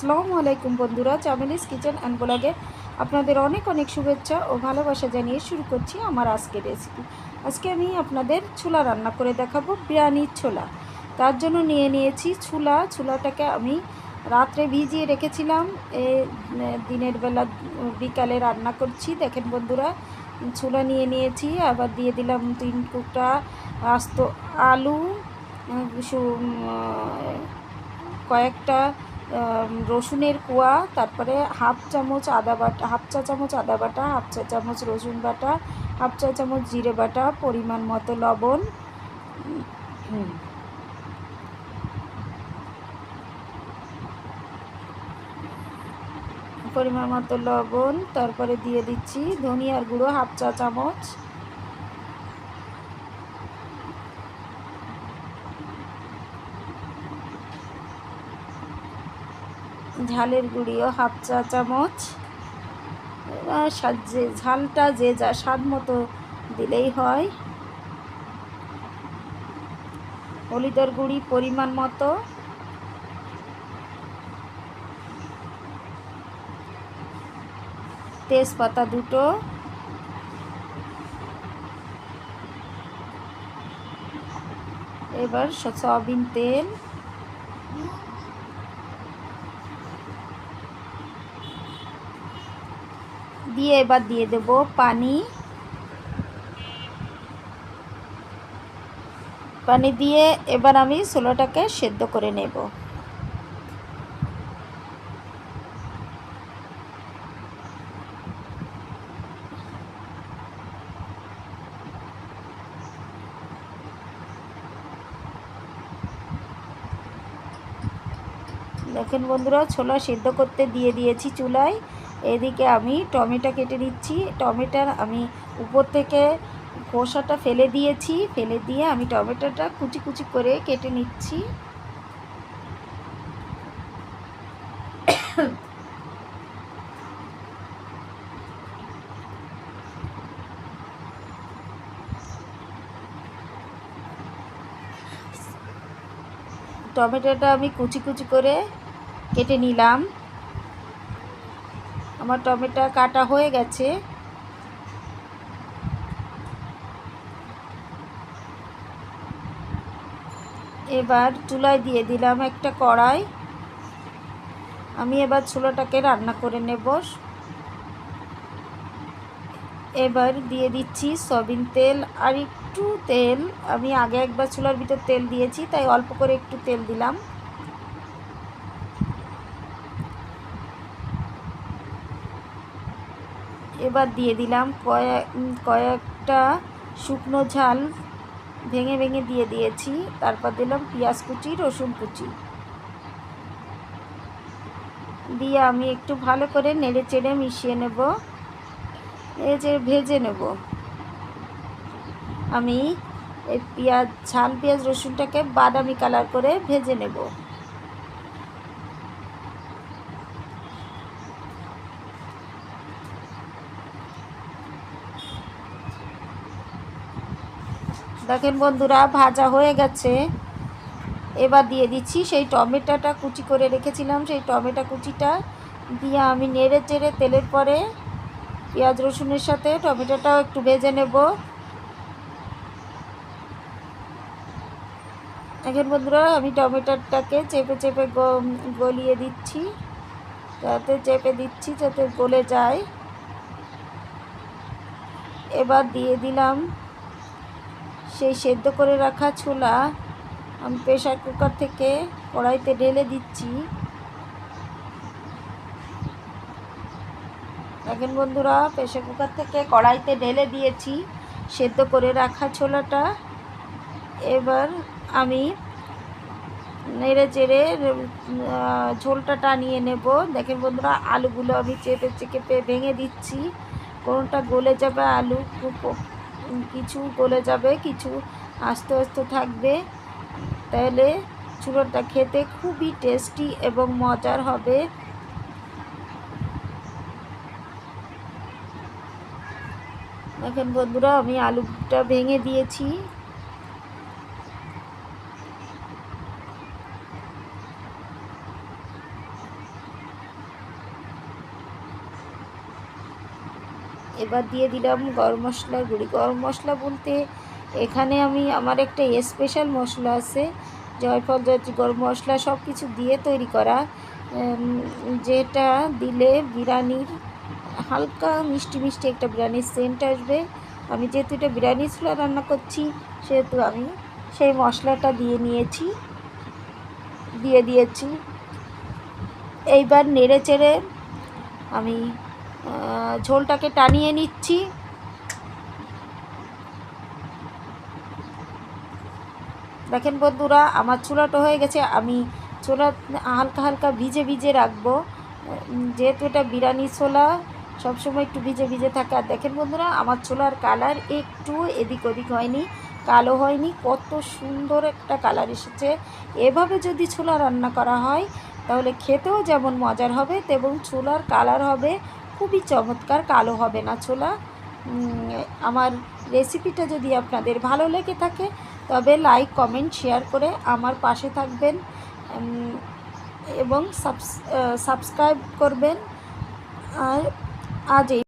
আসসালামু আলাইকুম বন্ধুরা, চামেলিস কিচেন অ্যান্ড ব্লগে আপনাদের অনেক অনেক শুভেচ্ছা ও ভালোবাসা জানিয়ে শুরু করছি আমার আজকের রেসিপি। আজকে আমি আপনাদের ছোলা রান্না করে দেখাবো, বিরিয়ানির ছোলা। তার জন্য নিয়ে নিয়েছি ছোলাটাকে আমি রাত্রে ভিজিয়ে রেখেছিলাম। দিনের বেলা বিকালে রান্না করছি। দেখেন বন্ধুরা, ছোলা নিয়ে নিয়েছি। আবার দিয়ে দিলাম 3 টুকরা আস্ত আলু, কয়েকটা রসুনের কোয়া, তারপরে হাফ চা চামচ আদা বাটা, হাফ চা চামচ রসুন বাটা, হাফ চা চামচ জিরে বাটা, পরিমাণ মতো লবণ, তারপরে দিয়ে দিচ্ছি ধনিয়ার গুঁড়ো হাফ চা চামচ, ঝালের গুঁড়িও হাফ চা চামচ। ঝালটা যে যা স্বাদ মতো দিলেই হয়। হলুদের গুঁড়ি পরিমাণ মতো, তেজপাতা 2টো, এবার সয়াবিন তেল, দিয়ে এবার দিয়ে দেব পানি দিয়ে এবার আমি ছোলাটাকে সেদ্ধ করে নেব। দেখেন বন্ধুরা, ছোলা সেদ্ধ করতে দিয়ে দিয়েছি চুলায়। এদিকে আমি টমেটো কেটে নিচ্ছি। টমেটোর আমি উপর থেকে খোসাটা ফেলে দিয়ে আমি টমেটোটা কুচি কুচি করে কেটে নিচ্ছি। টমেটোটা আমি কুচি কুচি করে কেটে নিলাম। আমার টমেটো কাটা হয়ে গেছে। এবার চুলায় দিয়ে দিলাম একটা কড়াই। আমি এবার ছোলাটাকে রান্না করে নেব। এবার দিয়ে দিচ্ছি সয়াবিন তেল আর একটু তেল। আমি আগে একবার চুলার ভিতর তেল দিয়েছি, তাই অল্প করে একটু তেল দিলাম। এবার দিয়ে দিলাম কয়েকটা শুকনো ঝাল ভেঙে ভেঙে দিয়ে দিয়েছি। তারপর দিলাম পেঁয়াজ কুচি, রসুন কুচি দিয়ে আমি একটু ভালো করে নেড়ে চেড়ে মিশিয়ে নেব, ভেজে নেব। আমি এই ঝাল পেঁয়াজ রসুনটাকে বাদামি কালার করে ভেজে নেব। দেখেন বন্ধুরা, ভাজা হয়ে গেছে। এবার দিয়ে দিচ্ছি সেই টমেটোটা কুচি করে রেখেছিলাম, সেই টমেটো কুচিটা দিয়ে আমি নেড়ে চেড়ে তেলের পরে পেঁয়াজ রসুনের সাথে টমেটোটাও একটু ভেজে নেব। এখন বন্ধুরা, আমি টমেটোটাকে চেপে চেপে গলিয়ে দিচ্ছি, যাতে গলে যায়। এবার দিয়ে দিলাম সেই সেদ্ধ করে রাখা ছোলা। আমি প্রেসার কুকার থেকে কড়াইতে ঢেলে দিচ্ছি। দেখেন বন্ধুরা, প্রেসার কুকার থেকে কড়াইতে ঢেলে দিয়েছি সেদ্ধ করে রাখা ছোলাটা। এবার আমি নেড়ে চেড়ে ঝোলটা টানিয়ে নেব। দেখেন বন্ধুরা, আলুগুলো আমি চেপে চেপে ভেঙে দিচ্ছি। কোনোটা গলে যাবে, আলু কিছু গলে যাবে, কিছু আস্তে আস্তে থাকবে। তাহলে ছোলাটা খেতে খুবই টেস্টি এবং মজার হবে। দেখেন বন্ধুরা, আমি আলুটা ভেঙে দিয়েছি। এবার দিয়ে দিলাম গরম মশলার গুঁড়ি। গরম মশলা বলতে এখানে আমি আমার একটা স্পেশাল মশলা আছে, জয়ফল জয়ত্রী গরম মশলা সব কিছু দিয়ে তৈরি করা, যেটা দিলে বিরিয়ানির হালকা মিষ্টি মিষ্টি একটা বিরিয়ানির সেন্ট আসবে। আমি যেহেতু এটা বিরিয়ানি ছোলা রান্না করছি, সেহেতু আমি সেই মশলাটা দিয়ে দিয়েছি। এইবার নেড়ে চেড়ে আমি ঝোলটাকে টানিয়ে নিচ্ছি। দেখেন বন্ধুরা, আমার ছোলাটা হয়ে গেছে। আমি ছোলা হালকা হালকা ভিজে রাখবো, যেহেতু এটা বিরিয়ানি ছোলা সবসময় একটু ভিজে থাকে। আর দেখেন বন্ধুরা, আমার ছোলার কালার একটু এদিক ওদিক হয়নি, কালো হয়নি, কত সুন্দর একটা কালার এসেছে। এভাবে যদি ছোলা রান্না করা হয় তাহলে খেতেও যেমন মজার হবে, এবং ছোলার কালার হবে খুবই চমৎকার, কালো হবে না ছোলা। আমার রেসিপিটা যদি আপনাদের ভালো লেগে থাকে তবে লাইক কমেন্ট শেয়ার করে আমার পাশে থাকবেন, এবং সাবস্ক্রাইব করবেন। আর আজ এই